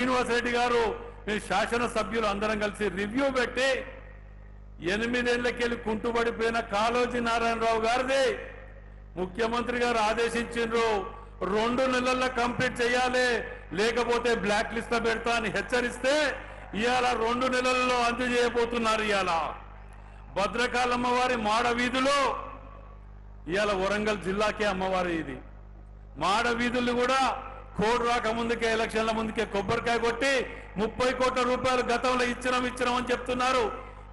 శ్రీనివాస్ రెడ్డి గారు మీ శాసన సభ్యులు అందరం కలిసి రివ్యూ పెట్టి 8 ఏళ్లకెళ్ళి కుంటుబడిపోయిన కాళోజీ నారాయణరావు గారిది ముఖ్యమంత్రి గారు ఆదేశించారు 2 నెలల్లో కంప్లీట్ చేయాలి, లేకపోతే బ్లాక్ లిస్ట్ పెడతా అని హెచ్చరిస్తే ఇవాళ 2 నెలల్లో అందజేయబోతున్నారు. ఇవాళ భద్రకాళి అమ్మవారి మాడ వీధులు ఇవాళ వరంగల్ జిల్లాకే అమ్మవారి ఇది మాడ వీధులు కూడా కోడ్ రాకముందుకే ఎలక్షన్ల ముందుకే కొబ్బరికాయ కొట్టి 30 కోట్ల రూపాయలు గతంలో ఇచ్చినామని చెప్తున్నారు.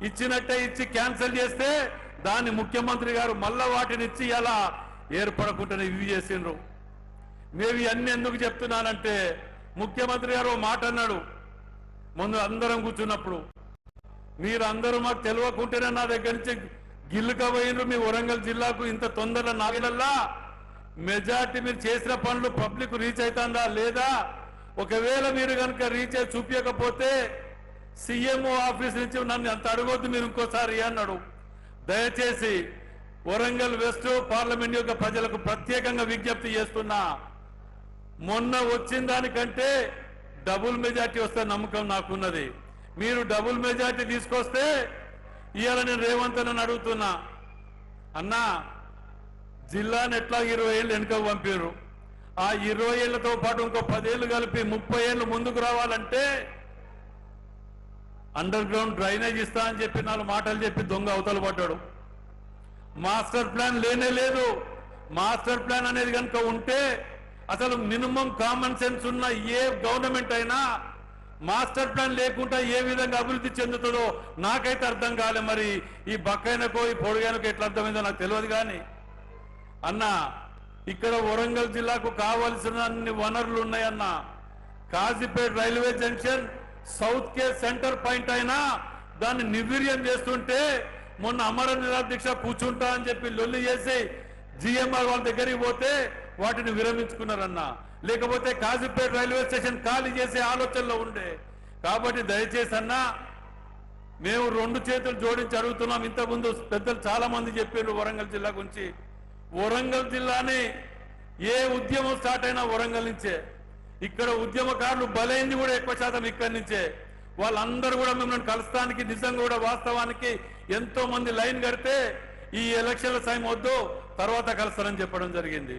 ఇచ్చినట్టే ఇచ్చి క్యాన్సిల్ చేస్తే దాన్ని ముఖ్యమంత్రి గారు మళ్ళా వాటిని ఇచ్చి ఇలా ఏర్పడకుండా ఇవి చేసిండ్రు. మేము ఇవన్నీ ఎందుకు చెప్తున్నానంటే ముఖ్యమంత్రి గారు మాట అన్నాడు ముందు అందరం కూర్చున్నప్పుడు, మీరు అందరూ మాకు తెలియకుంటేనే నా దగ్గర నుంచి గిల్లుకపోయినరు. మీ వరంగల్ జిల్లాకు ఇంత తొందరగా నాగలల్లా మెజార్టీ మీరు చేసిన పనులు పబ్లిక్ రీచ్ అవుతుందా లేదా, ఒకవేళ మీరు కనుక రీచ్ అయి చూపించకపోతే సీఎంఓ ఆఫీస్ నుంచి నన్ను అంత అడగొద్దు మీరు ఇంకోసారి అన్నాడు. దయచేసి వరంగల్ వెస్ట్ పార్లమెంట్ యొక్క ప్రజలకు ప్రత్యేకంగా విజ్ఞప్తి చేస్తున్నా, మొన్న వచ్చిన దానికంటే డబుల్ మెజార్టీ వస్తే నమ్మకం నాకున్నది. మీరు డబుల్ మెజార్టీ తీసుకొస్తే ఇవాళ నేను రేవంత్ అని అడుగుతున్నా, అన్నా జిల్లాని ఎట్లా 20 ఏళ్ళు వెనుకకు పంపారు, ఆ 20 ఏళ్లతో పాటు ఇంకో 10 ఏళ్ళు కలిపి 30 ఏళ్ళు ముందుకు రావాలంటే అండర్ గ్రౌండ్ డ్రైనేజ్ ఇస్తా అని చెప్పి 4 మాటలు చెప్పి దొంగ అవతల పడ్డాడు. మాస్టర్ ప్లాన్ లేనే లేదు. మాస్టర్ ప్లాన్ అనేది కనుక ఉంటే అసలు మినిమం కామన్ సెన్స్ ఉన్న ఏ గవర్నమెంట్ అయినా మాస్టర్ ప్లాన్ లేకుండా ఏ విధంగా అభివృద్ధి చెందుతుందో నాకైతే అర్థం కాలే. మరి ఈ బక్కైనకో ఈ పొడుగైనకో ఎట్లా అర్థమైందో నాకు తెలియదు. కానీ అన్న ఇక్కడ వరంగల్ జిల్లాకు కావలసిన అన్ని వనరులు ఉన్నాయన్న. కాజీపేట రైల్వే జంక్షన్ సౌత్ కే సెంటర్ పాయింట్ అయినా దాన్ని నిర్వీర్యం చేస్తుంటే మొన్న అమర నిరాదీక్ష కూర్చుంటా అని చెప్పి లొల్లి చేసి జిఎంఆర్ వాళ్ళ దగ్గరికి పోతే వాటిని విరమించుకున్నారన్న. లేకపోతే కాజీపేట రైల్వే స్టేషన్ ఖాళీ చేసే ఆలోచనలో ఉండే. కాబట్టి దయచేసి అన్న మేము 2 చేతులు జోడించి అడుగుతున్నాం. ఇంతకుముందు పెద్దలు చాలా మంది చెప్పారు వరంగల్ జిల్లా గురించి. వరంగల్ జిల్లాని ఏ ఉద్యమం స్టార్ట్ అయినా వరంగల్ నుంచే. ఇక్కడ ఉద్యమకారులు బలైంది కూడా ఎక్కువ శాతం ఇక్కడి నుంచే. వాళ్ళందరూ కూడా మిమ్మల్ని కలుస్తానికి నిజంగా కూడా వాస్తవానికి ఎంతో మంది లైన్ కడితే ఈ ఎలక్షన్ల టైం వద్దు తర్వాత కలుస్తారని చెప్పడం జరిగింది.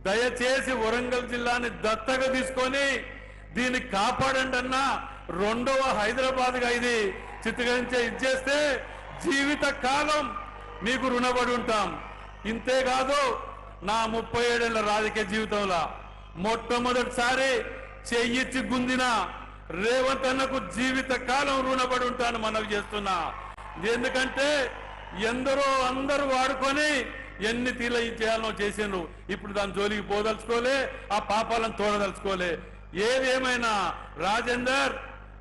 దయచేసి వరంగల్ జిల్లాని దత్తగా తీసుకొని దీన్ని కాపాడండి అన్న. 2వ హైదరాబాద్గా ఇది చిత్రీకరించే ఇచ్చేస్తే జీవిత కాలం మీకు రుణపడి ఉంటాం. ఇంతేకాదు నా 37 ఏళ్ల రాజకీయ జీవితంలో మొట్టమొదటిసారి చెయ్యిచ్చి గుందిన రేవంత్ అన్నకు జీవిత కాలం రుణపడి ఉంటాను మనవి చేస్తున్నా. ఎందుకంటే అందరూ వాడుకొని ఎన్ని తీర్ల చేయాలనో చేసిండ్రు. ఇప్పుడు దాని జోలికి పోదలుచుకోలే, ఆ పాపాలను తోడదలుచుకోలే. ఏదేమైనా రాజేందర్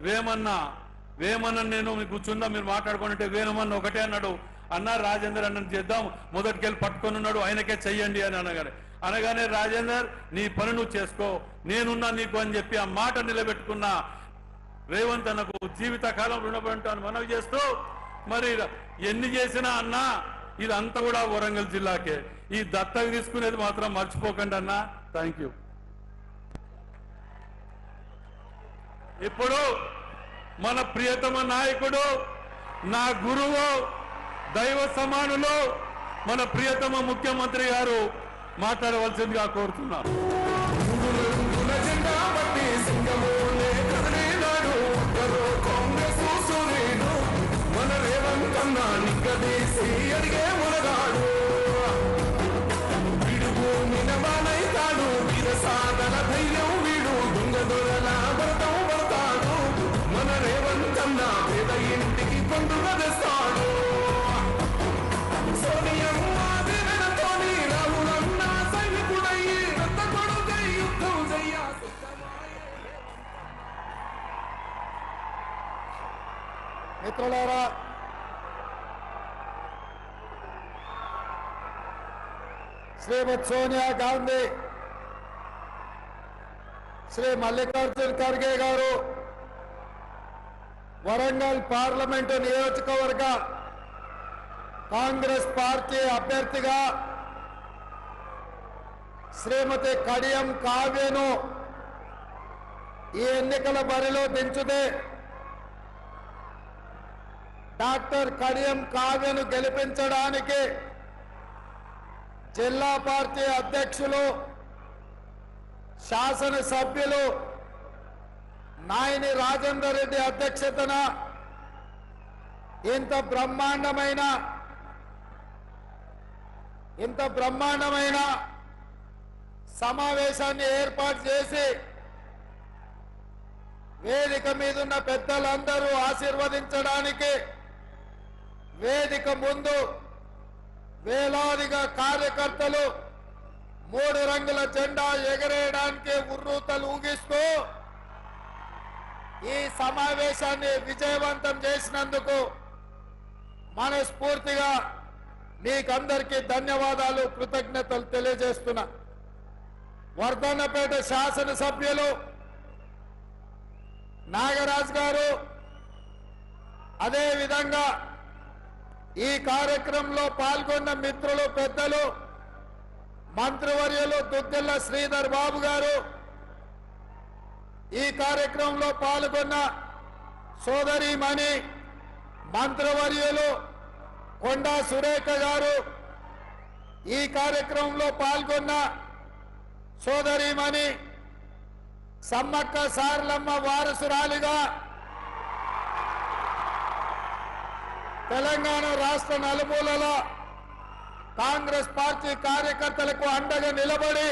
వేమన్న నేను మీకు కూర్చుందా మీరు మాట్లాడుకుంటే వేమన్న ఒకటే అన్నాడు, అన్నా రాజేందర్ అన్నది చేద్దాం మొదటికెళ్ళి పట్టుకొని ఉన్నాడు ఆయనకే చెయ్యండి అని అనగానే రాజేందర్ నీ పని నువ్వు చేసుకో నేనున్నా నీకు అని చెప్పి ఆ మాట నిలబెట్టుకున్న రేవంత్ అన్నకు జీవితకాలం రుణపడి ఉంటాను మనవి చేస్తూ, మరి ఎన్ని చేసినా అన్నా ఇదంతా కూడా వరంగల్ జిల్లాకే. ఈ దత్తగా తీసుకునేది మాత్రం మర్చిపోకండి అన్నా. Thank you. ఇప్పుడు మన ప్రియతమ నాయకుడు, నా గురువు, దైవ సమానులు, మన ప్రియతమ ముఖ్యమంత్రి గారు మాట్లాడవలసిందిగా కోరుతున్నాను. మిత్రులారా, శ్రీమతి సోనియా గాంధీ, శ్రీ మల్లికార్జున్ ఖర్గే గారు వరంగల్ పార్లమెంటు నియోజకవర్గ కాంగ్రెస్ పార్టీ అభ్యర్థిగా శ్రీమతి కడియం కావ్యను ఈ ఎన్నికల బరిలో దించుతే డాక్టర్ కడియం కావ్యను గెలిపించడానికి జిల్లా పార్టీ అధ్యక్షులు, శాసనసభ్యులు నాయని రాజేందర్ రెడ్డి అధ్యక్షతన ఇంత బ్రహ్మాండమైన సమావేశాన్ని ఏర్పాటు చేసి వేదిక మీదున్న పెద్దలందరూ ఆశీర్వదించడానికి వేదిక ముందు వేలాదిగా కార్యకర్తలు 3 రంగుల జెండా ఎగరేయడానికి ఉర్రూతలు ఊగిస్తూ ఈ సమావేశాన్ని విజయవంతం చేసినందుకు మనస్ఫూర్తిగా మీకందరికీ ధన్యవాదాలు, కృతజ్ఞతలు తెలియజేస్తున్నా. వర్ధన్నపేట శాసనసభ్యులు నాగరాజ్ గారు, అదేవిధంగా ఈ కార్యక్రమంలో పాల్గొన్న మిత్రులు, పెద్దలు, మంత్రివర్యులు దుగ్గల్ల శ్రీధర్ బాబు గారు, ఈ కార్యక్రమంలో పాల్గొన్న సోదరీమణి మంత్రివర్యులు కొండా సురేఖ గారు, ఈ కార్యక్రమంలో పాల్గొన్న సోదరీమణి సమ్మక్క సారలమ్మ వారసురాలిగా తెలంగాణ రాష్ట్ర నలుమూలల కాంగ్రెస్ పార్టీ కార్యకర్తలకు అండగా నిలబడి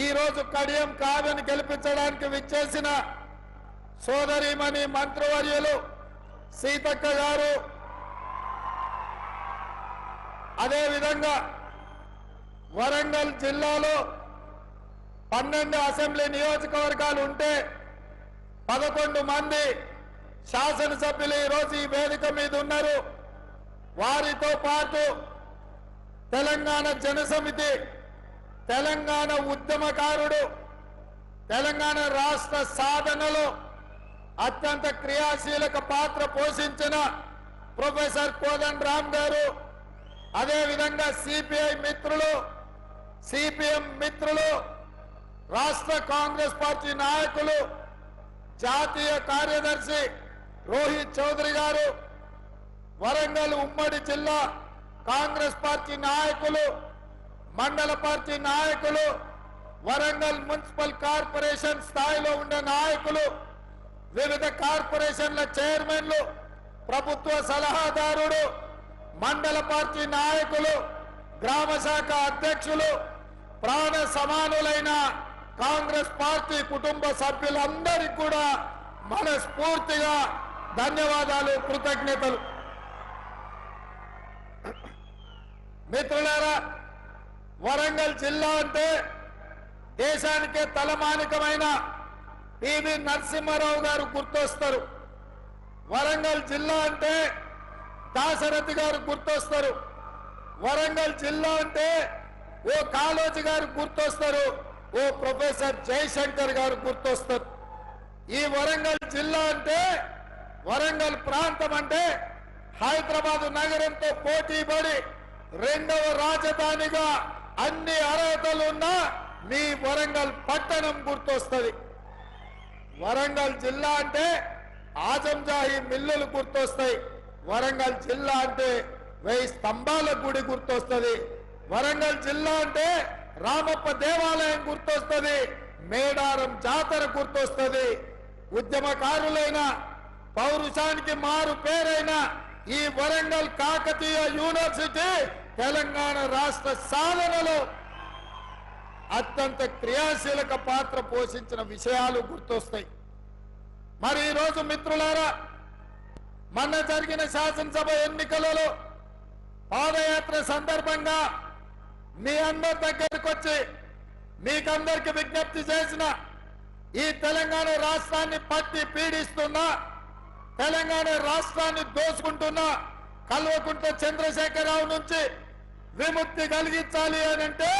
ఈరోజు కడియం కావ్యను గెలిపించడానికి విచ్చేసిన సోదరీమణి మంత్రివర్యులు సీతక్క గారు, అదేవిధంగా వరంగల్ జిల్లాలో 12 అసెంబ్లీ నియోజకవర్గాలు ఉంటే 11 మంది శాసనసభ్యులు ఈరోజు ఈ వేదిక మీద ఉన్నారు. వారితో పాటు తెలంగాణ జనసమితి, తెలంగాణ ఉద్యమకారుడు, తెలంగాణ రాష్ట్ర సాధనలో అత్యంత క్రియాశీలక పాత్ర పోషించిన ప్రొఫెసర్ కోదండ రామ్ గారు, అదేవిధంగా సిపిఐ మిత్రులు, సిపిఎం మిత్రులు, రాష్ట్ర కాంగ్రెస్ పార్టీ నాయకులు, జాతీయ కార్యదర్శి రోహిత్ చౌదరి గారు, వరంగల్ ఉమ్మడి జిల్లా కాంగ్రెస్ పార్టీ నాయకులు, మండల పార్టీ నాయకులు, వరంగల్ మున్సిపల్ కార్పొరేషన్ స్థాయిలో ఉన్న నాయకులు, వివిధ కార్పొరేషన్ల చైర్మన్లు, ప్రభుత్వ సలహాదారుడు, మండల పార్టీ నాయకులు, గ్రామ శాఖ అధ్యక్షులు, ప్రాణ సమానులైన కాంగ్రెస్ పార్టీ కుటుంబ సభ్యులందరికీ కూడా మనస్ఫూర్తిగా ధన్యవాదాలు, కృతజ్ఞతలు. మిత్రులారా, వరంగల్ జిల్లా అంటే దేశానికే తలమానికమైన పివి నరసింహారావు గారు గుర్తొస్తారు. వరంగల్ జిల్లా అంటే దాశరథి గారు గుర్తొస్తారు. వరంగల్ జిల్లా అంటే ఓ కాళోజీ గారు గుర్తొస్తారు, ఓ ప్రొఫెసర్ జయశంకర్ గారు గుర్తొస్తారు. ఈ వరంగల్ జిల్లా అంటే, వరంగల్ ప్రాంతం అంటే హైదరాబాద్ నగరంతో పోటీ పడి 2వ రాజధానిగా అన్ని అర్హతలు ఉన్న మీ వరంగల్ పట్టణం గుర్తొస్తుంది. వరంగల్ జిల్లా అంటే ఆజంజాహి మిల్లులు గుర్తొస్తాయి. వరంగల్ జిల్లా అంటే 1000 స్తంభాల గుడి గుర్తొస్తుంది. వరంగల్ జిల్లా అంటే రామప్ప దేవాలయం గుర్తొస్తుంది, మేడారం జాతర గుర్తొస్తుంది. ఉద్యమకారులైన, పౌరుషానికి మారు పేరైన ఈ వరంగల్ కాకతీయ యూనివర్సిటీ తెలంగాణ రాష్ట్ర సాధనలో అత్యంత క్రియాశీలక పాత్ర పోషించిన విషయాలు గుర్తొస్తాయి. మరి ఈరోజు మిత్రులారా, మొన్న జరిగిన శాసనసభ ఎన్నికలలో పాదయాత్ర సందర్భంగా మీ అందరి దగ్గరికి వచ్చి మీకందరికి విజ్ఞప్తి చేసిన, ఈ తెలంగాణ రాష్ట్రాన్ని పట్టి పీడిస్తున్న, తెలంగాణ రాష్ట్రాన్ని దోచుకుంటున్న కల్వకుంట్ల చంద్రశేఖరరావు నుంచి విముక్తి కలిగించాలి అని అంటే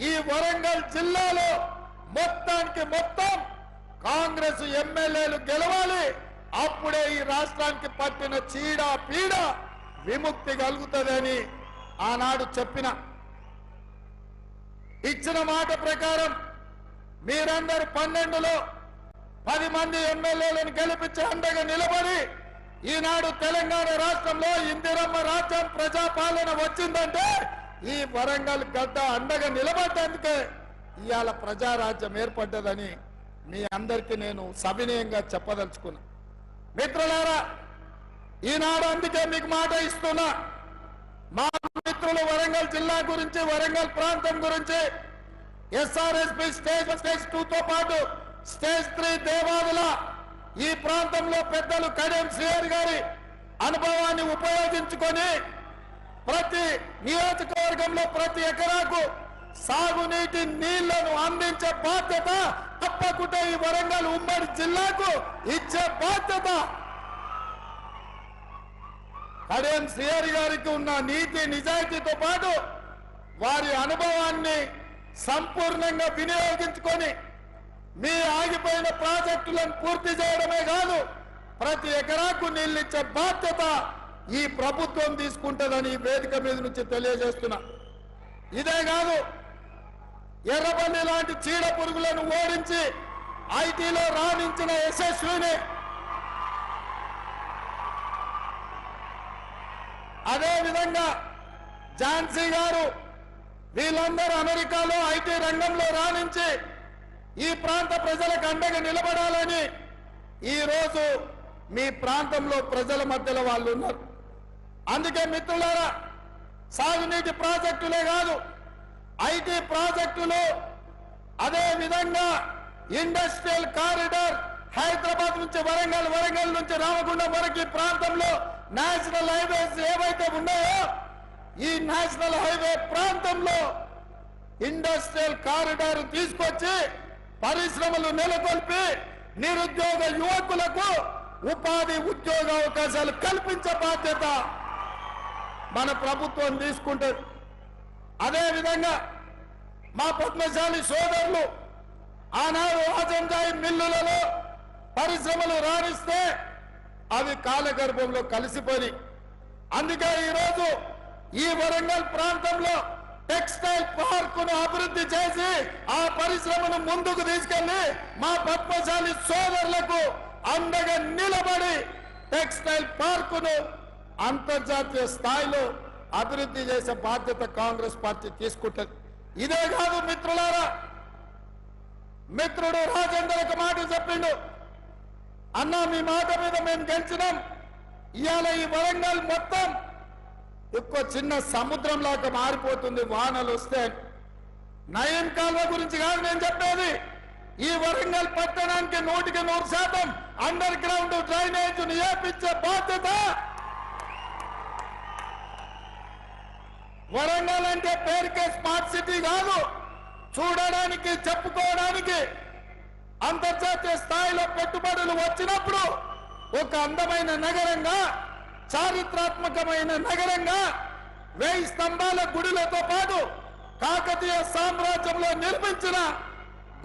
ఈ వరంగల్ జిల్లాలో మొత్తానికి మొత్తం కాంగ్రెస్ ఎమ్మెల్యేలు గెలవాలి. అప్పుడే ఈ రాష్ట్రానికి పట్టిన చీడ పీడ విముక్తి కలుగుతుందని ఆనాడు చెప్పిన, ఇచ్చిన మాట ప్రకారం మీరందరూ 12లో 10 మంది ఎమ్మెల్యేలను గెలిపించి అండగా నిలబడి ఈనాడు తెలంగాణ రాష్ట్రంలో ఇందిరమ్మ రాజ్యం ప్రజాపాలన వచ్చిందంటే ఈ వరంగల్ గడ్డ అండగా నిలబడ్డందుకే ఇవాళ ప్రజారాజ్యం ఏర్పడ్డదని మీ అందరికీ నేను సవినయంగా చెప్పదలుచుకున్నా. మిత్రులారా, ఈనాడు అందుకే మీకు మాట ఇస్తున్నా. మా మిత్రులు వరంగల్ జిల్లా గురించి, వరంగల్ ప్రాంతం గురించి ఎస్ఆర్ఎస్పి స్టేజ్ 2తో పాటు స్టేజ్ 3 దేవాదుల ఈ ప్రాంతంలో పెద్దలు కడియం శ్రీహరి గారి అనుభవాన్ని ఉపయోగించుకొని ప్రతి నియోజకవర్గంలో ప్రతి ఎకరాకు సాగునీటి నీళ్లను అందించే బాధ్యత తప్పకుండా ఈ వరంగల్ ఉమ్మడి జిల్లాకు ఇచ్చే బాధ్యత కడియం శ్రీహరి గారికి ఉన్న నీతి నిజాయితీతో పాటు వారి అనుభవాన్ని సంపూర్ణంగా వినియోగించుకొని మీ ఆగిపోయిన ప్రాజెక్టులను పూర్తి చేయడమే కాదు ప్రతి ఎకరాకు నీళ్ళిచ్చే బాధ్యత ఈ ప్రభుత్వం తీసుకుంటుందని వేదిక మీద నుంచి తెలియజేస్తున్నా. ఇదే కాదు, ఎర్రబల్లి లాంటి చీడ పురుగులను ఓడించి ఐటీలో రాణించిన యశస్విని, అదే విధంగా ఝాన్సీ గారు, వీళ్ళందరూ అమెరికాలో ఐటీ రంగంలో రాణించి ఈ ప్రాంత ప్రజలకు అండగా నిలబడాలని ఈరోజు మీ ప్రాంతంలో ప్రజల మధ్యలో వాళ్ళు ఉన్నారు. అందుకే మిత్రులారా, సాగునీటి ప్రాజెక్టులే కాదు, ఐటీ ప్రాజెక్టులు, అదే విధంగా ఇండస్ట్రియల్ కారిడార్ హైదరాబాద్ నుంచి వరంగల్, వరంగల్ నుంచి రామగుండం వరకు ఈ ప్రాంతంలో నేషనల్ హైవేస్ ఏవైతే ఉన్నాయో ఈ నేషనల్ హైవే ప్రాంతంలో ఇండస్ట్రియల్ కారిడార్ తీసుకొచ్చి పరిశ్రమలు నెలకొల్పి నిరుద్యోగ యువకులకు ఉపాధి ఉద్యోగ అవకాశాలు కల్పించే బాధ్యత మన ప్రభుత్వం తీసుకుంటుంది. అదే విధంగా మా పద్మశాలి సోదరులు ఆనాడు రాజంజాయి మిల్లులలో పరిశ్రమలు రాణిస్తే అవి కాలగర్భంలో కలిసిపోయి, అందుకే ఈరోజు ఈ వరంగల్ ప్రాంతంలో టెక్స్టైల్ పార్కును అభివృద్ధి చేసి ఆ పరిశ్రమను ముందుకు తీసుకెళ్లి మా పద్మశాలి సోదరులకు అండగా నిలబడి టెక్స్టైల్ పార్కును అంతర్జాతీయ స్థాయిలో అభివృద్ధి చేసే బాధ్యత కాంగ్రెస్ పార్టీ తీసుకుంటుంది. ఇదే కాదు మిత్రులారా, మిత్రుడు రాజేందర్ ఒక మాట చెప్పిండు, అన్న మీ మాట మీద మేము గెలిచినాం, ఇవాళ ఈ వరంగల్ మొత్తం ఎక్కువ చిన్న సముద్రం లాగా మారిపోతుంది వానలు వస్తే. నయం కాల్వ గురించి కాదు నేను చెప్పేది, ఈ వరంగల్ పట్టణానికి 100% అండర్ గ్రౌండ్ డ్రైనేజ్ నియమించే బాధ్యత. వరంగల్ అంటే పేరుకే స్మార్ట్ సిటీ కాదు, చూడడానికి చెప్పుకోవడానికి అంతర్జాతీయ స్థాయిలో పెట్టుబడులు వచ్చినప్పుడు ఒక అందమైన నగరంగా, చారిత్రాత్మకమైన నగరంగా, 1000 స్తంభాల గుడిలతో పాటు కాకతీయ సామ్రాజ్యంలో నిర్మించిన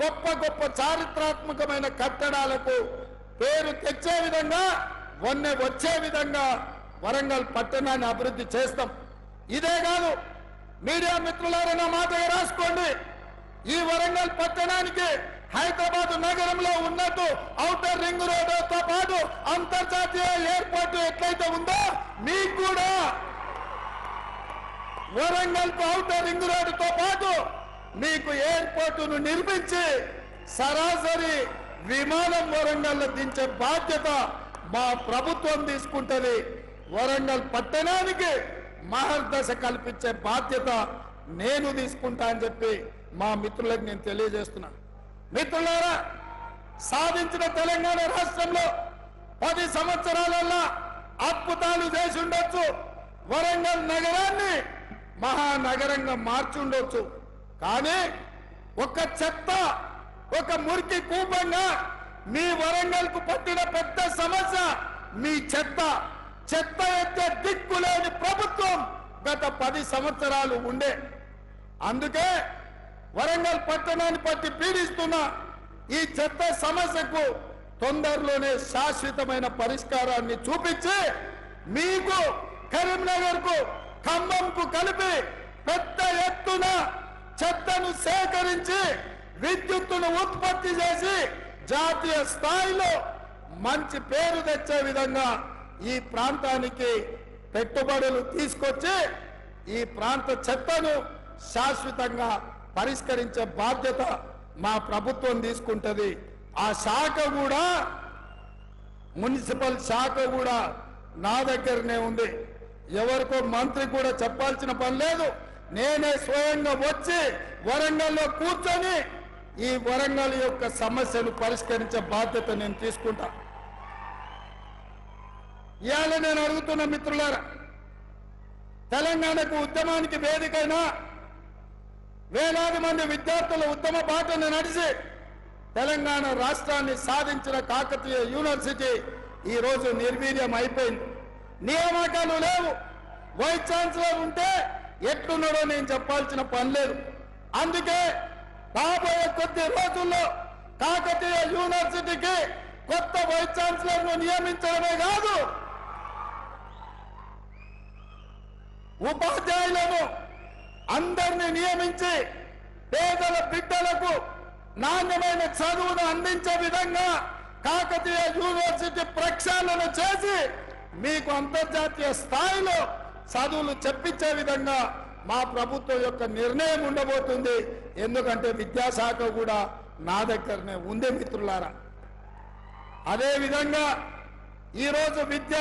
గొప్ప గొప్ప చారిత్రాత్మకమైన కట్టడాలకు పేరు తెచ్చే విధంగా, వన్నె వచ్చే విధంగా వరంగల్ పట్టణాన్ని అభివృద్ధి చేస్తాం. ఇదే కాదు, మీడియా మిత్రులారా నా మాటగా రాసుకోండి, ఈ వరంగల్ పట్టణానికి హైదరాబాద్ నగరంలో ఉన్నట్టు ఔటర్ రింగ్ రోడ్డుతో పాటు అంతర్జాతీయ ఎయిర్పోర్ట్ ఎట్లయితే ఉందో మీకు కూడా వరంగల్ ఔటర్ రింగ్ రోడ్డుతో పాటు మీకు ఎయిర్పోర్టును నిర్మించి సరాసరి విమానం వరంగల్లో దించే బాధ్యత మా ప్రభుత్వం తీసుకుంటది. వరంగల్ పట్టణానికి మహర్దశ కల్పించే బాధ్యత నేను తీసుకుంటా అని చెప్పి మా మిత్రులకు నేను తెలియజేస్తున్నాను. మిత్రులారా, సాధించిన తెలంగాణ రాష్ట్రంలో 10 సంవత్సరాలలో అద్భుతాలు చేసి ఉండొచ్చు, వరంగల్ నగరాన్ని మహానగరంగా మార్చి ఉండొచ్చు. కానీ ఒక చెత్త, ఒక మురికి కూపంగా మీ వరంగల్ కు పట్టిన పెద్ద సమస్య మీ చెత్త. చెత్త ఎత్తే దిక్కులేని ప్రభుత్వం గత 10 సంవత్సరాలు ఉండే. అందుకే వరంగల్ పట్టణాన్ని పట్టి పీడిస్తున్న ఈ చెత్త సమస్యకు తొందరలోనే శాశ్వతమైన పరిష్కారాన్ని చూపించి మీకు కరీంనగర్ కు, ఖమ్మంకు కలిపి పెద్ద ఎత్తున చెత్తను సేకరించి విద్యుత్తును ఉత్పత్తి చేసి జాతీయ స్థాయిలో మంచి పేరు తెచ్చే విధంగా ఈ ప్రాంతానికి పెట్టుబడులు తీసుకొచ్చి ఈ ప్రాంత చెత్తను శాశ్వతంగా పరిష్కరించే బాధ్యత మా ప్రభుత్వం తీసుకుంటది. ఆ శాఖ కూడా మున్సిపల్ శాఖ కూడా నా దగ్గరనే ఉంది. ఎవరికో మంత్రి కూడా చెప్పాల్సిన పని లేదు. నేనే స్వయంగా వచ్చి వరంగల్లో కూర్చొని ఈ వరంగల్ యొక్క సమస్యను పరిష్కరించే బాధ్యత నేను తీసుకుంటా. ఇవాళ నేను అడుగుతున్న మిత్రులారా, తెలంగాణకు ఉద్యమానికి వేదికైనా వేలాది మంది విద్యార్థుల ఉద్యమ బాటను నడిచి తెలంగాణ రాష్ట్రాన్ని సాధించిన కాకతీయ యూనివర్సిటీ ఈ రోజు నిర్వీర్యం అయిపోయింది. నియామకాలు లేవు. వైస్ ఛాన్సలర్ ఉంటే ఎట్లున్నాడో నేను చెప్పాల్సిన పని లేదు. అందుకే రాబోయే కొద్ది రోజుల్లో కాకతీయ యూనివర్సిటీకి కొత్త వైస్ ఛాన్సలర్ ను నియమించడమే కాదు, ఉపాధ్యాయులను అందరినీ నియమించి పేదల బిడ్డలకు నాణ్యమైన చదువును అందించే విధంగా కాకతీయ యూనివర్సిటీ ప్రక్షాళన చేసి మీకు అంతర్జాతీయ స్థాయిలో చదువులు చెప్పించే విధంగా మా ప్రభుత్వం యొక్క నిర్ణయం ఉండబోతుంది. ఎందుకంటే విద్యాశాఖ కూడా నా దగ్గరనే ఉంది మిత్రులారా. అదే విధంగా ఈరోజు విద్య,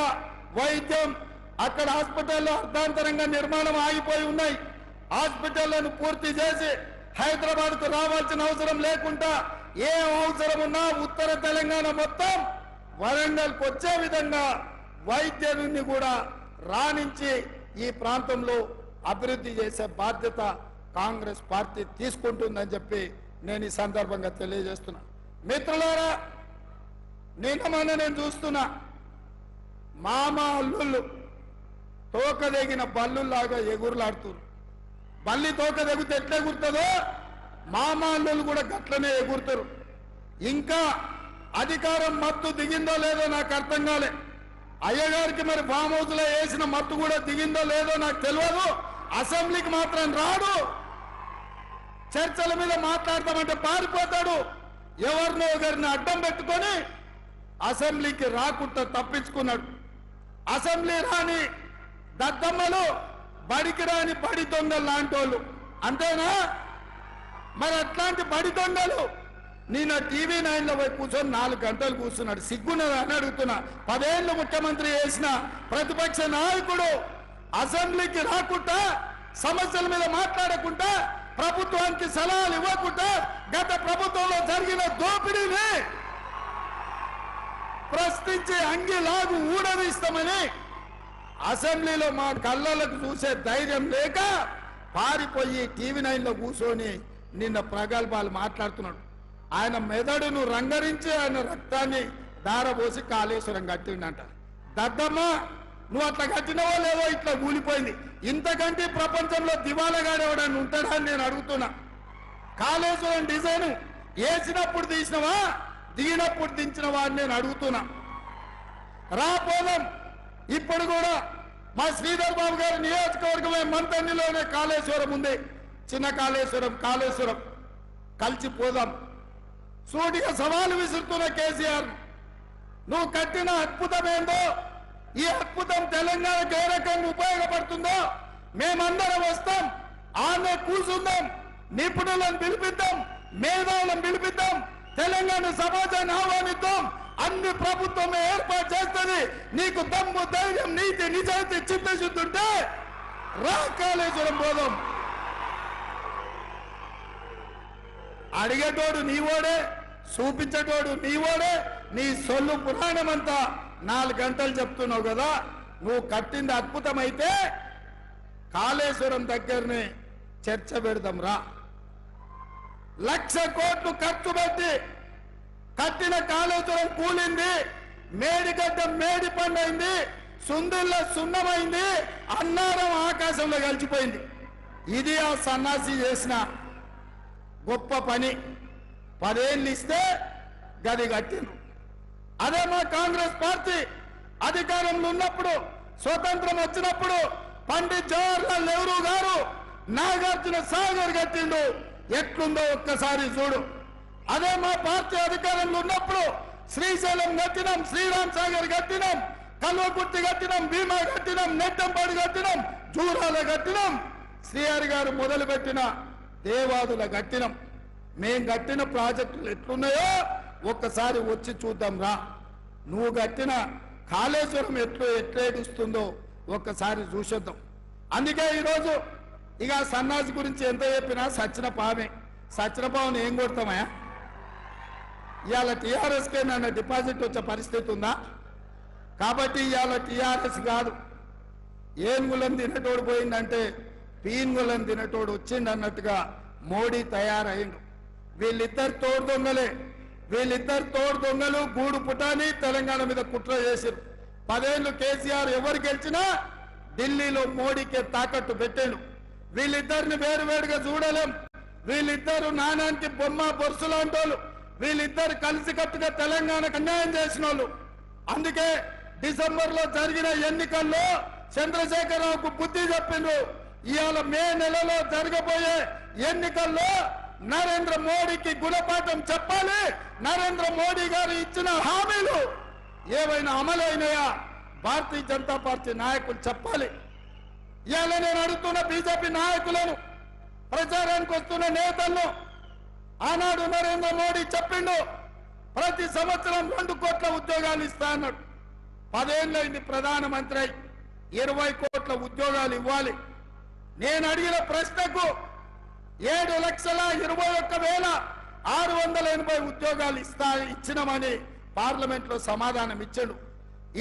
వైద్యం, అక్కడ హాస్పిటల్లో అర్ధాంతరంగా నిర్మాణం ఆగిపోయి ఉన్నాయి. హాస్పిటళ్లను పూర్తి చేసి హైదరాబాద్కు రావాల్సిన అవసరం లేకుండా ఏ అవసరం ఉన్నా ఉత్తర తెలంగాణ మొత్తం వరంగల్కి వచ్చే విధంగా వైద్యుని కూడా రాణించి ఈ ప్రాంతంలో అభివృద్ధి చేసే బాధ్యత కాంగ్రెస్ పార్టీ తీసుకుంటుందని చెప్పి నేను ఈ సందర్భంగా తెలియజేస్తున్నా. మిత్రులారా, నిన్న నేను చూస్తున్నా మామ అల్లుళ్ళు తోకదెగిన బల్లులాగా ఎగురులాడుతున్నారు. బల్లి తోక తెగితే ఎట్లా ఎగురుతుందో మామ అల్లుళ్ళు కూడా గట్లనే ఎగురుతారు. ఇంకా అధికారం మత్తు దిగిందో లేదో నాకు అర్థం కాలే. అయ్యగారికి మరి ఫామ్ హౌస్ లో వేసిన మత్తు కూడా దిగిందో లేదో నాకు తెలియదు. అసెంబ్లీకి మాత్రం రాడు. చర్చల మీద మాట్లాడతామంటే పారిపోతాడు. ఎవరినో ఒకరిని అడ్డం పెట్టుకొని అసెంబ్లీకి రాకుండా తప్పించుకున్నాడు. అసెంబ్లీ రాని దద్దమ్మలు, బడికి రాని బడి దొంగలు లాంటి వాళ్ళు అంతేనా? మరి అట్లాంటి బడి దొంగలు నేను టీవీ 9లో పోయి కూర్చొని 4 గంటలు కూర్చున్నాడు. సిగ్గున్నది అని అడుగుతున్నా. 10 ఏళ్ళు ముఖ్యమంత్రి చేసిన ప్రతిపక్ష నాయకుడు అసెంబ్లీకి రాకుండా, సమస్యల మీద మాట్లాడకుండా, ప్రభుత్వానికి సలహాలు ఇవ్వకుండా గత ప్రభుత్వంలో జరిగిన దోపిడీని ప్రశ్నించి అంగిలాగు ఊడదీస్తామని అసెంబ్లీలో మా కళ్ళలకు చూసే ధైర్యం లేక పారిపోయి టీవీ 9లో కూర్చొని నిన్న ప్రగల్భాలు మాట్లాడుతున్నాడు. ఆయన మెదడును రంగరించి ఆయన రక్తాన్ని దారబోసి కాళేశ్వరం కట్టిండంట. దద్దమ్మ, నువ్వు అట్లా కట్టినవో లేదో ఇట్లా కూలిపోయింది. ఇంతకంటే ప్రపంచంలో దివాలగాడేవాడని ఉంటాడా అని నేను అడుగుతున్నా. కాళేశ్వరం డిజైన్ వేసినప్పుడు తీసినవా, దిగినప్పుడు దించినవా అని నేను అడుగుతున్నా. రాపోదాం. ఇప్పుడు కూడా మా శ్రీధర్ బాబు గారి నియోజకవర్గమే మంతన్నిలోనే కాళేశ్వరం ఉంది. చిన్న కాళేశ్వరం, కాళేశ్వరం కలిసిపోదాం. సూటిగా సవాలు విసురుతున్న కేసీఆర్, నువ్వు కట్టిన అద్భుతం ఏందో, ఈ అద్భుతం తెలంగాణకు ఏ రకంగా ఉపయోగపడుతుందో మేమందరం వస్తాం. ఆమె కూర్చుందాం, నిపుణులను పిలిపిద్దాం, మేధావులను పిలిపిద్దాం, తెలంగాణ సమాజాన్ని ఆహ్వానిద్దాం. అన్ని ప్రభుత్వమే ఏర్పాటు చేస్తుంది. నీకు దమ్ము, ధైర్యం, నీతి, నిజాయితీ, చిత్తశుద్ధి ఉంటే రా కాళేశ్వరం పోదాం. అడిగేటోడు నీవోడే, చూపించేటోడు నీవోడే. నీ సొల్లు పురాణం అంతా 4 గంటలు చెప్తున్నావు కదా. నువ్వు కట్టింది అద్భుతమైతే కాళేశ్వరం దగ్గరనే చర్చ పెడదాం రా. 1,00,000 కోట్లు ఖర్చు పెట్టి కట్టిన కాళేశ్వరం కూలింది. మేడిగడ్డ మేడి పండైంది, సుందిల్ల సున్నమైంది, అన్నారం ఆకాశంలో కలిసిపోయింది. ఇది ఆ సన్నాసి చేసిన గొప్ప పని. 10 ఏళ్ళు ఇస్తే గది కట్టిండ్రు. అదే మా కాంగ్రెస్ పార్టీ అధికారంలో ఉన్నప్పుడు, స్వతంత్రం వచ్చినప్పుడు పండిత్ జవహర్లాల్ నెహ్రూ గారు నాగార్జున సాగర్ కట్టిండు. ఎట్లుందో ఒక్కసారి చూడు. అదే మా పార్టీ అధికారంలో ఉన్నప్పుడు శ్రీశైలం కట్టినాం, శ్రీరామ్ సాగర్ కట్టినాం, కల్వకుర్తి కట్టినాం, భీమా కట్టినాం, నెట్టంపాడు కట్టినాం, జూరాల కట్టినాం, శ్రీహరి గారు మొదలుపెట్టిన దేవాదుల కట్టినాం. మేం కట్టిన ప్రాజెక్టులు ఎట్లున్నాయో ఒక్కసారి వచ్చి చూద్దాం రా. నువ్వు కట్టిన కాళేశ్వరం ఎట్లేడుస్తుందో ఒక్కసారి చూసేద్దాం. అందుకే ఈరోజు ఇక సన్నాసి గురించి ఎంత చెప్పినా సచ్చిన పామే. సచ్చిన పావును ఏం కొడతామా? ఇవాళ టీఆర్ఎస్కే నన్ను డిపాజిట్ వచ్చే పరిస్థితి ఉందా? కాబట్టి ఇవాళ టీఆర్ఎస్ కాదు, ఏనుగులను తినటోడు పోయిందంటే పీనుగులను తినటోడు వచ్చిండు అన్నట్టుగా మోడీ తయారైండు. వీళ్ళిద్దరు తోడు దొంగలే. వీళ్ళిద్దరు తోడు దొంగలు గూడు పుటాని తెలంగాణ మీద కుట్ర చేశారు. 10 ఏళ్ళు కేసీఆర్ ఎవరు గెలిచినా ఢిల్లీలో మోడీకే తాకట్టు పెట్టాడు. వీళ్ళిద్దరిని వేరువేరుగా చూడలేం. వీళ్ళిద్దరు నాణానికి బొమ్మ బొరుసులాంటోళ్ళు. వీళ్ళిద్దరు కలిసికట్టుగా తెలంగాణకు అన్యాయం చేసిన వాళ్ళు. అందుకే డిసెంబర్లో జరిగిన ఎన్నికల్లో చంద్రశేఖరరావుకు బుద్ధి చెప్పిండ్రు. ఇవాళ మే నెలలో జరగబోయే ఎన్నికల్లో నరేంద్ర మోడీకి గుణపాఠం చెప్పాలి. నరేంద్ర మోడీ గారు ఇచ్చిన హామీలు ఏవైనా అమలైనాయా భారతీయ జనతా పార్టీ నాయకులు చెప్పాలి. ఇవాళ నేను అడుగుతున్న బీజేపీ నాయకులను, ప్రచారానికి వస్తున్న నేతలను, ఆనాడు నరేంద్ర మోడీ చెప్పిండు ప్రతి సంవత్సరం 2 కోట్ల ఉద్యోగాలు ఇస్తా అన్నాడు. 10 ఏళ్ళైంది ప్రధానమంత్రి అయి 20 కోట్ల ఉద్యోగాలు ఇవ్వాలి. నేను అడిగిన ప్రశ్నకు 7,21,680 ఉద్యోగాలు ఇచ్చినామని పార్లమెంట్ లో సమాధానం ఇచ్చాడు.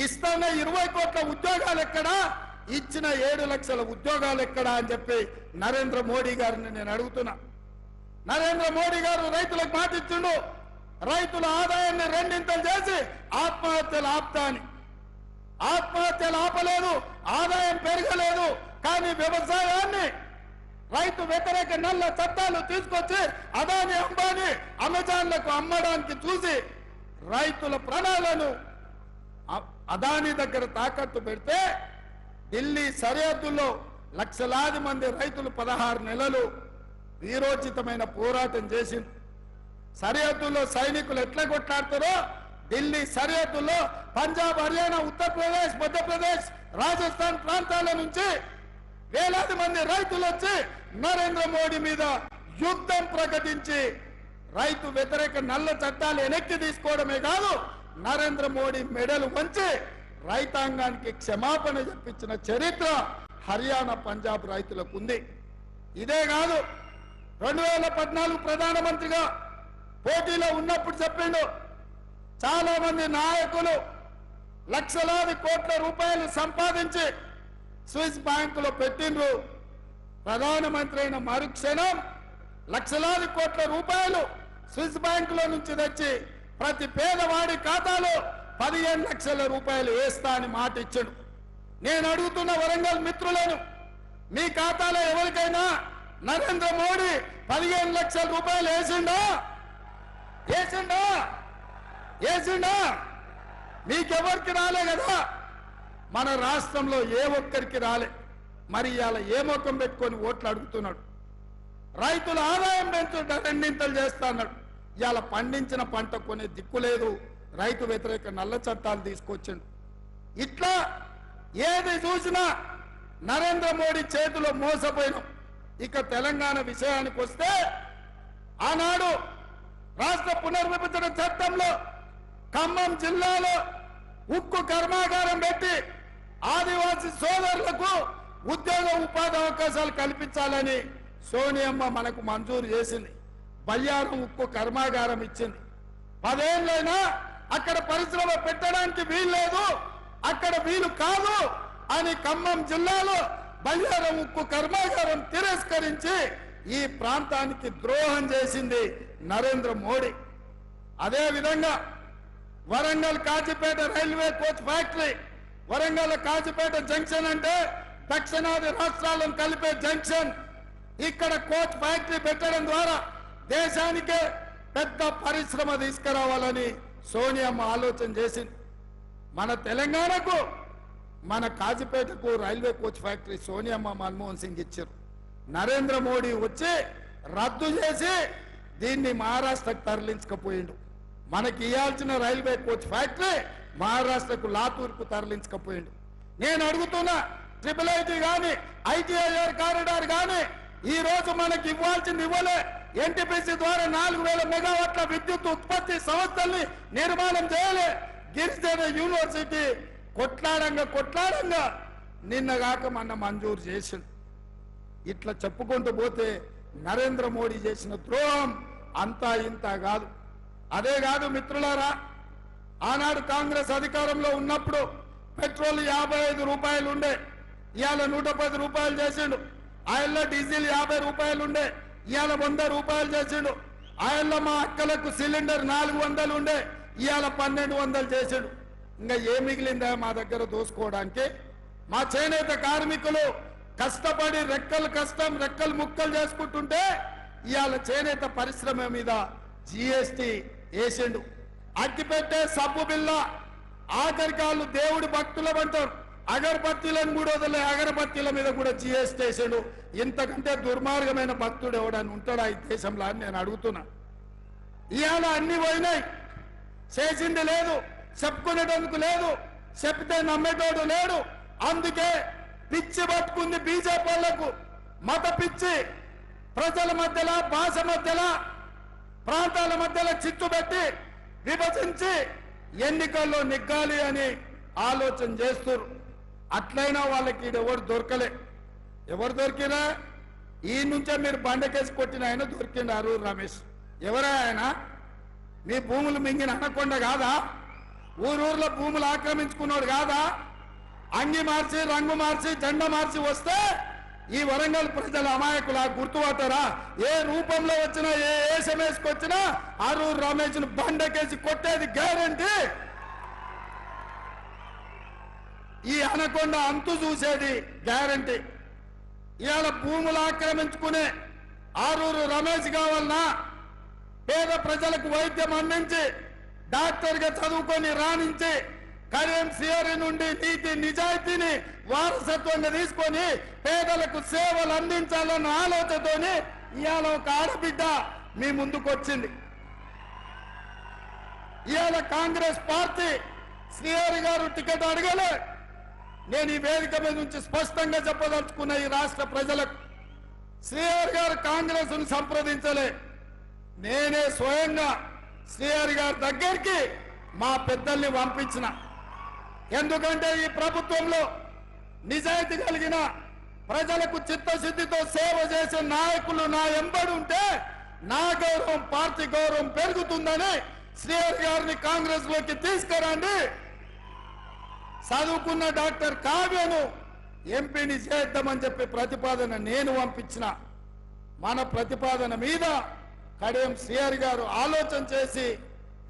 ఇస్తాన 20 కోట్ల ఉద్యోగాలు ఎక్కడా, ఇచ్చిన 7 లక్షల ఉద్యోగాలు ఎక్కడా అని చెప్పి నరేంద్ర మోడీ గారిని నేను అడుగుతున్నా. నరేంద్ర మోడీ గారు రైతులకు మాట ఇచ్చిండు, రైతుల ఆదాయాన్ని 2 చేసి ఆత్మహత్యలు ఆపుతా అని. ఆత్మహత్యలు ఆపలేదు, ఆదాయం పెరగలేదు. కానీ వ్యవసాయాన్ని రైతు వ్యతిరేక నల్ల చట్టాలు తీసుకొచ్చి అదాని అంబానీ అమెజాన్లకు అమ్మడానికి చూసి రైతుల ప్రాణాలను అదాని దగ్గర తాకట్టు పెడితే ఢిల్లీ సరిహద్దుల్లో లక్షలాది మంది రైతులు 16 నెలలు వీరోచితమైన పోరాటం చేసింది. సరిహద్దుల్లో సైనికులు ఎట్లా కొట్లాడతారో ఢిల్లీ సరిహద్దుల్లో పంజాబ్, హర్యానా, ఉత్తరప్రదేశ్, మధ్యప్రదేశ్, రాజస్థాన్ ప్రాంతాల నుంచి వేలాది మంది రైతులు వచ్చి నరేంద్ర మోడీ మీద యుద్ధం ప్రకటించి రైతు వ్యతిరేక నల్ల చట్టాలు వెనక్కి తీసుకోవడమే కాదు, నరేంద్ర మోడీ మెడలు వంచి రైతాంగానికి క్షమాపణ చెప్పించిన చరిత్ర హర్యానా, పంజాబ్ రైతులకు ఉంది. ఇదే కాదు, 2014 ప్రధానమంత్రిగా పోటీలో ఉన్నప్పుడు చెప్పిండు చాలా మంది నాయకులు లక్షలాది కోట్ల రూపాయలు సంపాదించి స్విస్ బ్యాంకులో పెట్టిండ్రు. ప్రధానమంత్రి అయిన మరుక్షణం లక్షలాది కోట్ల రూపాయలు స్విస్ బ్యాంకులో నుంచి తెచ్చి ప్రతి పేదవాడి ఖాతాలో 15 లక్షల రూపాయలు వేస్తా అని మాట ఇచ్చాడు. నేను అడుగుతున్న వరంగల్ మిత్రులను, మీ ఖాతాలో ఎవరికైనా నరేంద్ర మోడీ 15 లక్షల రూపాయలు వేసిండా? వేసిండా? వేసిండా? మీకెవరికి రాలే కదా. మన రాష్ట్రంలో ఏ ఒక్కరికి రాలే. మరి ఇవాళ ఏ ముఖం పెట్టుకొని ఓట్లు అడుగుతున్నాడు? రైతుల ఆదాయం పెంచుంటే 2 చేస్తా అన్నాడు. ఇవాళ పండించిన పంట కొనే దిక్కు లేదు, రైతు వ్యతిరేక నల్ల చట్టాలు తీసుకొచ్చిండు. ఇట్లా ఏది చూసినా నరేంద్ర మోడీ చేతిలో మోసపోయినాం. ఇక తెలంగాణ విషయానికి వస్తే, ఆనాడు రాష్ట్ర పునర్విభజన చట్టంలో ఖమ్మం జిల్లాలో ఉక్కు కర్మాగారం పెట్టి ఆదివాసీ సోదరులకు ఉద్యోగ ఉపాధి అవకాశాలు కల్పించాలని సోనియమ్మ మనకు మంజూరు చేసింది. బయ్యారం ఉక్కు కర్మాగారం ఇచ్చింది. 10 ఏళ్ళైనా అక్కడ పరిశ్రమ పెట్టడానికి వీల్లేదు, అక్కడ వీలు కాదు అని ఖమ్మం జిల్లాలో బయ్యారం ఉక్కు కర్మాగారం తిరస్కరించి ఈ ప్రాంతానికి ద్రోహం చేసింది నరేంద్ర మోడీ. అదే విధంగా Warangal Kazipet railway coach factory, Warangal Kazipet junction అంటే దక్షిణాది రాష్ట్రాలను కలిపే జంక్షన్. ఇక్కడ కోచ్ ఫ్యాక్టరీ పెట్టడం ద్వారా దేశానికే పెద్ద పరిశ్రమ తీసుకురావాలని సోనియమ్మ ఆలోచన చేసింది. మన తెలంగాణకు, మన కాజీపేటకు రైల్వే కోచ్ ఫ్యాక్టరీ సోనియమ్మ, మన్మోహన్ సింగ్ ఇచ్చారు. నరేంద్ర మోడీ వచ్చి రద్దు చేసి దీన్ని మహారాష్ట్రకు తరలించకపోయిండు. మనకి ఇవ్వాల్సిన రైల్వే కోచ్ ఫ్యాక్టరీ మహారాష్ట్రకు లాతూర్కు తరలించకపోయిండు. నేను అడుగుతున్నా, IIIT కానీ ITIR కారిడార్ కానీ ఈ రోజు మనకి ఇవ్వాల్సింది ఇవ్వలే. NTPC ద్వారా 4000 మెగావాట్ల విద్యుత్ ఉత్పత్తి సంస్థల్ని నిర్మాణం చేయలే. గిరిజన యూనివర్సిటీ కొట్లాడంగా నిన్నగాక మొన్న మంజూరు చేసిండు. ఇట్లా చెప్పుకుంటూ పోతే నరేంద్ర మోడీ చేసిన ద్రోహం అంతా ఇంత కాదు. అదే కాదు మిత్రులారా, ఆనాడు కాంగ్రెస్ అధికారంలో ఉన్నప్పుడు పెట్రోల్ 55 రూపాయలు ఉండే, ఇవాళ 110 రూపాయలు చేసిండు. ఆయిల్లో డీజిల్ 50 రూపాయలు ఉండే, ఇవాళ 100 రూపాయలు చేసిండు. ఆయిల్లో మా అక్కలకు సిలిండర్ 400 ఉండే, ఇవాళ 1200 చేసిండు. ఇంకా ఏ మిగిలిందా మా దగ్గర దోసుకోవడానికి? మా చేనేత కార్మికులు కష్టపడి రెక్కలు ముక్కలు చేసుకుంటుంటే ఇవాళ చేనేత పరిశ్రమ మీద GST వేసిండు. అగ్గిపెట్టే సబ్బు బిల్ల ఆఖరికి వాళ్ళు దేవుడి భక్తులు అంటారు, అగరబత్తీలను కూడా వదిలే అగరబత్తీల మీద కూడా GST వేసిండు. ఇంతకంటే దుర్మార్గమైన భక్తుడు ఎవడని ఉంటాడా ఈ దేశంలో అని నేను అడుగుతున్నా. ఇవాళ అన్ని పోయినాయి, చేసింది లేదు, చెప్పుకునేటందుకు లేదు, చెప్తే నమ్మేటోడు లేడు. అందుకే పిచ్చి పట్టుకుంది బీజేపీ వాళ్లకు. మత పిచ్చి ప్రజల మధ్యలో, భాష మధ్యలో, ప్రాంతాల మధ్యలో చిచ్చు పెట్టి విభజించి ఎన్నికల్లో నెగ్గాలి అని ఆలోచన చేస్తారు. అట్లయినా వాళ్ళకి ఎవరు దొరకలే. ఎవరు దొరికినా ఈ నుంచే మీరు బండకేసి కొట్టిన ఆయన దొరికిండు అరూరు రమేష్. ఎవరా ఆయన? మీ భూములు మింగిన అనకొండ కాదా? ఊరూర్లో భూములు ఆక్రమించుకున్నాడు కాదా? అంగి మార్చి, రంగు మార్చి, జెండా మార్చి వస్తే ఈ వరంగల్ ప్రజల అమాయకుల గుర్తుపడతారా? ఏ రూపంలో వచ్చినా, ఏ SMS వచ్చినా అరూరు రమేష్ ను బండకేసి కొట్టేది గ్యారంటీ. ఈ అనకొండ అంతు చూసేది గ్యారంటీ. ఇవాళ భూములు ఆక్రమించుకునే ఆరూరు రమేష్ కావాలన్నా పేద ప్రజలకు వైద్యం అందించి డాక్టర్గా చదువుకొని రాణించి కరీం సిఆర్ఐ నుండి నీతి నిజాయితీని వారసత్వంగా తీసుకొని పేదలకు సేవలు అందించాలన్న ఆలోచనతోని ఇవాళ ఒక ఆడబిడ్డ మీ ముందుకు వచ్చింది. ఇవాళ కాంగ్రెస్ పార్టీ శ్రీహరి గారు టికెట్ అడగలే. నేను ఈ వేదిక మీద నుంచి స్పష్టంగా చెప్పదలుచుకున్న ఈ రాష్ట్ర ప్రజలకు, శ్రీహరి గారు కాంగ్రెస్ ను సంప్రదించలే. నేనే స్వయంగా శ్రీహరి గారి దగ్గరికి మా పెద్దల్ని పంపించిన. ఎందుకంటే ఈ ప్రభుత్వంలో నిజాయితీ కలిగిన ప్రజలకు చిత్తశుద్ధితో సేవ చేసే నాయకులు నా ఎంబడి ఉంటే నా గౌరవం, పార్టీ గౌరవం పెరుగుతుందని శ్రీహరి గారిని కాంగ్రెస్ లోకి తీసుకురండి, చదువుకున్న డాక్టర్ కావ్యను ఎంపీని చేద్దామని చెప్పి ప్రతిపాదన నేను పంపించిన. మన ప్రతిపాదన మీద కడియం శ్రీహరి గారు ఆలోచన చేసి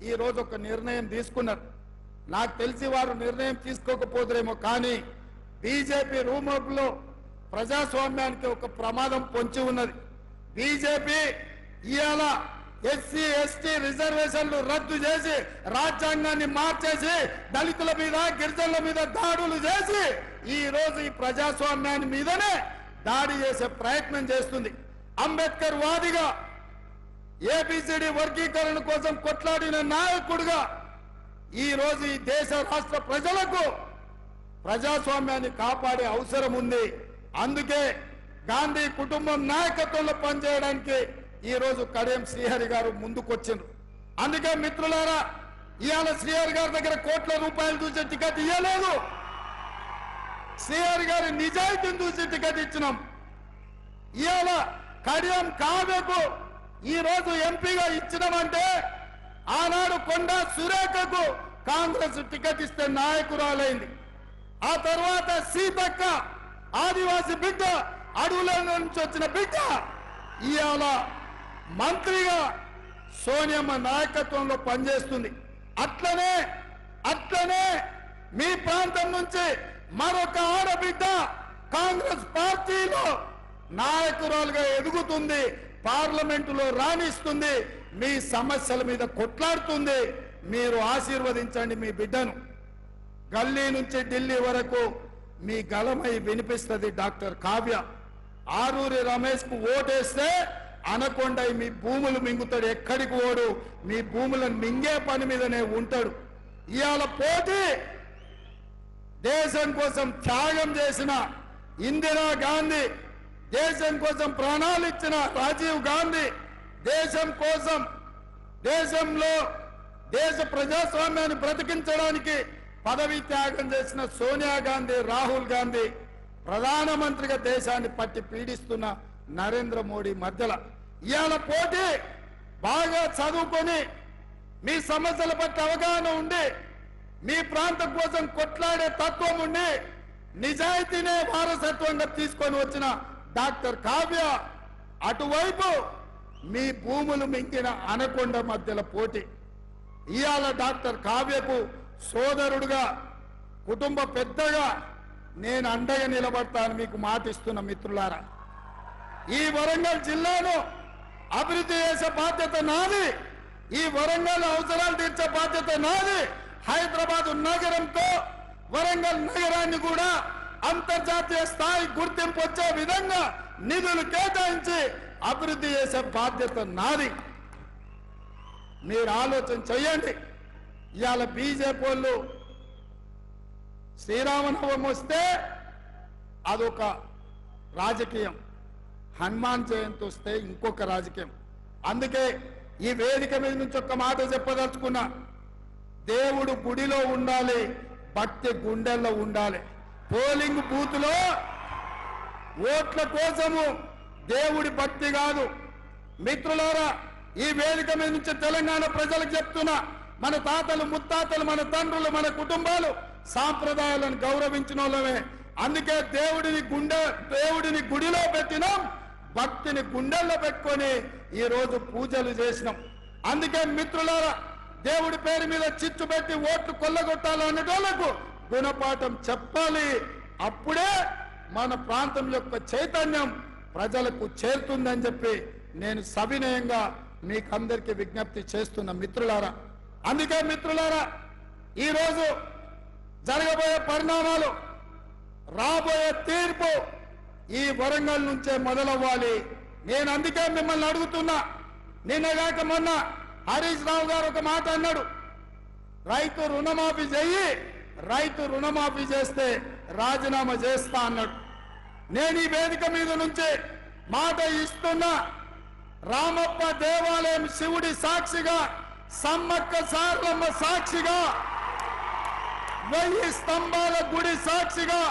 ఈ రోజు ఒక నిర్ణయం తీసుకున్నారు. నాకు తెలిసి వారు నిర్ణయం తీసుకోకపోదురేమో, కానీ బీజేపీ రూమర్లో ప్రజాస్వామ్యానికి ఒక ప్రమాదం పొంచి ఉన్నది. బీజేపీ ఇవాళ SC ST రిజర్వేషన్లు రద్దు చేసి రాజ్యాంగాన్ని మార్చేసి దళితుల మీద, గిరిజనుల మీద దాడులు చేసి ఈ రోజు ఈ ప్రజాస్వామ్యాన్ని మీదనే దాడి చేసే ప్రయత్నం చేస్తుంది. అంబేద్కర్ వాదిగా, ABCD వర్గీకరణ కోసం కొట్లాడిన నాయకుడిగా ఈ రోజు ఈ దేశ రాష్ట్ర ప్రజలకు ప్రజాస్వామ్యాన్ని కాపాడే అవసరం ఉంది. అందుకే గాంధీ కుటుంబం నాయకత్వంలో పనిచేయడానికి ఈ రోజు కడియం శ్రీహరి గారు ముందుకొచ్చిండ్రు. అందుకే మిత్రులారా, ఇవాళ శ్రీహరి గారి దగ్గర కోట్ల రూపాయలు చూసే టికెట్ ఇవ్వలేదు, శ్రీహరి గారి నిజాయితీని చూసి టికెట్ ఇచ్చినాం. ఇవాళ కడియం కావ్యకు ఈ రోజు ఎంపీగా ఇచ్చినామంటే ఆనాడు కొండా సురేఖకు కాంగ్రెస్ టికెట్ ఇస్తే నాయకురాలైంది. ఆ తర్వాత సీతక్క ఆదివాసి బిడ్డ, అడవుల నుంచి వచ్చిన బిడ్డ ఇవాళ మంత్రిగా సోనియమ్మ నాయకత్వంలో పనిచేస్తుంది. అట్లనే మీ ప్రాంతం నుంచి మరొక ఆడబిడ్డ కాంగ్రెస్ పార్టీలో నాయకురాలుగా ఎదుగుతుంది, పార్లమెంటులో రాణిస్తుంది, మీ సమస్యల మీద కొట్లాడుతుంది. మీరు ఆశీర్వదించండి మీ బిడ్డను. గల్లీ నుంచి ఢిల్లీ వరకు మీ గళమై వినిపిస్తుంది డాక్టర్ కావ్య. ఆరూరి రమేష్ కు ఓటేస్తే అనకొండ మీ భూములు మింగుతాడు, ఎక్కడికి పోడు, మీ భూములను మింగే పని మీదనే ఉంటాడు. ఇవాళ పోటీ దేశం కోసం త్యాగం చేసిన ఇందిరా గాంధీ, దేశం కోసం ప్రాణాలు ఇచ్చిన రాజీవ్ గాంధీ, దేశం కోసం దేశంలో దేశ ప్రజాస్వామ్యాన్ని బ్రతికించడానికి పదవి త్యాగం చేసిన సోనియా గాంధీ, రాహుల్ గాంధీ, ప్రధానమంత్రిగా దేశాన్ని పట్టి పీడిస్తున్న నరేంద్ర మోడీ మధ్యలో ఇవాళ పోటీ బాగా చదువుకొని మీ సమస్యల పట్ల అవగాహన ఉండి మీ ప్రాంతం కోసం కొట్లాడే తత్వం ఉండి నిజాయితీనే వారసత్వంగా తీసుకొని వచ్చిన డాక్టర్ కావ్య, అటువైపు మీ భూములు మింగిన అనకొండ మధ్యలో పోటీ. ఇవాళ డాక్టర్ కావ్యకు సోదరుడుగా, కుటుంబ పెద్దగా నేను అండగా నిలబడతాను మీకు మాటిస్తున్న మిత్రులారా. ఈ వరంగల్ జిల్లాను అభివృద్ధి చేసే బాధ్యత నాది, ఈ వరంగల్ అవసరాలు తీర్చే బాధ్యత నాది. హైదరాబాద్ నగరంతో వరంగల్ నగరాన్ని కూడా అంతర్జాతీయ స్థాయి గుర్తింపు వచ్చే విధంగా నిధులు కేటాయించి అభివృద్ధి చేసే బాధ్యత నాది. మీరు ఆలోచన చేయండి. ఇవాళ బీజేపీ వాళ్ళు శ్రీరామనవమి వస్తే అదొక రాజకీయం, హనుమాన్ జయంతి వస్తే ఇంకొక రాజకీయం. అందుకే ఈ వేదిక మీద నుంచి ఒక్క మాట చెప్పదలుచుకున్నా, దేవుడు గుడిలో ఉండాలి, భక్తి గుండెల్లో ఉండాలి. పోలింగ్ బూత్ లో ఓట్ల కోసము దేవుడి భక్తి కాదు. మిత్రులారా, ఈ వేదిక మీద నుంచి తెలంగాణ ప్రజలకు చెప్తున్నా, మన తాతలు ముత్తాతలు, మన తండ్రులు, మన కుటుంబాలు సాంప్రదాయాలను గౌరవించిన వాళ్ళమే. అందుకే దేవుడిని గుడిలో పెట్టినాం, భక్తిని గుండెల్లో పెట్టుకొని ఈ రోజు పూజలు చేసినాం. అందుకే మిత్రులారా, దేవుడి పేరు మీద చిచ్చు పెట్టి ఓట్లు కొల్లగొట్టాలనేటోళ్లకు గుణపాఠం చెప్పాలి. అప్పుడే మన ప్రాంతం యొక్క చైతన్యం ప్రజలకు చేరుతుందని చెప్పి నేను సవినయంగా మీకందరికీ విజ్ఞప్తి చేస్తున్న మిత్రులారా. అందుకే మిత్రులారా, ఈరోజు జరగబోయే పరిణామాలు, రాబోయే తీర్పు ఈ వరంగల్ నుంచే మొదలవ్వాలి. నేను అందుకే మిమ్మల్ని అడుగుతున్నా. నిన్నగాక మొన్న హరీష్ రావు గారు ఒక మాట అన్నాడు, రైతు రుణమాఫీ చెయ్యి, రైతు రుణమాఫీ చేస్తే రాజీనామా చేస్తా అన్నాడు. నేను ఈ వేదిక మీద నుంచి మాట ఇస్తున్నా. రామప్ప దేవాలయం శివుడి సాక్షిగా, సమ్మక్క సారలమ్మ సాక్షిగా, 1000 స్తంభాల గుడి సాక్షిగా,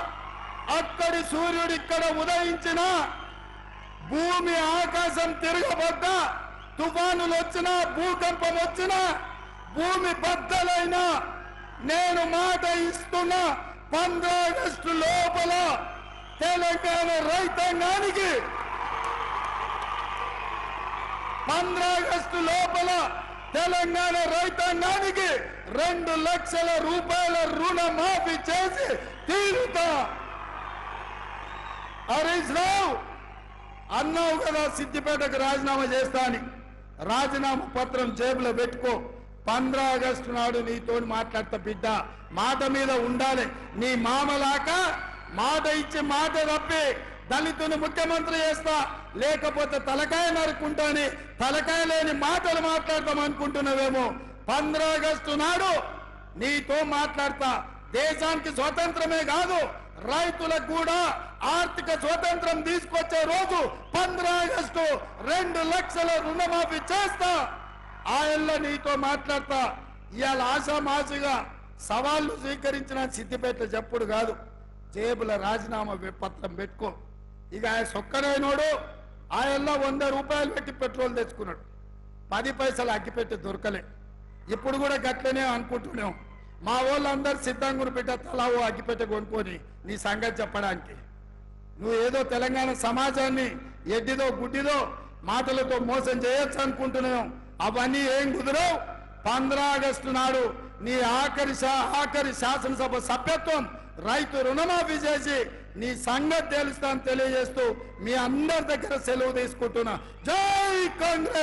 అక్కడి సూర్యుడు ఇక్కడ ఉదయించిన, భూమి ఆకాశం తిరగబడ్డా, తుఫానులు వచ్చినా, భూకంపం వచ్చినా, భూమి బద్దలైనా, నేను మాట ఇస్తున్నా, 15 ఆగస్టు లోపల తెలంగాణ రైతాంగానికి 15 ఆగస్టు లోపల తెలంగాణ రైతాంగానికి 2 లక్షల రూపాయల రుణమాఫీ చేసి తీరుతా. హరీష్ రావు అన్నావు కదా సిద్దిపేటకు రాజీనామా చేస్తా అని, రాజీనామా పత్రం జేబులో పెట్టుకో. 15 ఆగస్టు నాడు నీతో మాట్లాడతా బిడ్డ, మాట మీద ఉండాలి. నీ మామలాక మాట ఇచ్చి మాట తప్పి దళితుని ముఖ్యమంత్రి చేస్తా, లేకపోతే తలకాయ నరుకుంటాని తలకాయ లేని మాటలు మాట్లాడతాం అనుకుంటున్నావేమో. 15 ఆగస్టు నాడు నీతో మాట్లాడతా. దేశానికి స్వతంత్రమే కాదు, రైతులకు కూడా ఆర్థిక స్వతంత్రం తీసుకొచ్చే రోజు 15 ఆగస్టు 2 లక్షల రుణమాఫీ చేస్తా. ఆయనలో నీతో మాట్లాడతా. ఇవాళ ఆశామాషిగా సవాళ్లు స్వీకరించిన సిద్దిపేట చెప్పుడు కాదు, జేబుల రాజీనామా పత్రం పెట్టుకో. ఇక ఆయన సొక్కనైనోడు ఆయనలో 100 రూపాయలు పెట్టి పెట్రోల్ తెచ్చుకున్నాడు, 10 పైసలు అగ్గిపెట్టి దొరకలే. ఇప్పుడు కూడా గట్లనే అనుకుంటున్నాం. మా వాళ్ళందరూ సిద్ధంగా పెట్ట తలావు అగ్గిపెట్టి కొనుక్కొని నీ సంగతి చెప్పడానికి. నువ్వు ఏదో తెలంగాణ సమాజాన్ని ఎడ్డిదో గుడ్డిదో మాటలతో మోసం చేయొచ్చు అనుకుంటున్నాం. అవన్నీ ఏం కుదరవు. 15 ఆగస్టు నాడు నీ ఆఖరి శాసనసభ సభ్యత్వం రైతు రుణమాఫీ చేసి నీ సంగతి తెలుస్తా అని తెలియజేస్తూ మీ అందరి దగ్గర సెలవు తీసుకుంటున్నా. జై కాంగ్రెస్.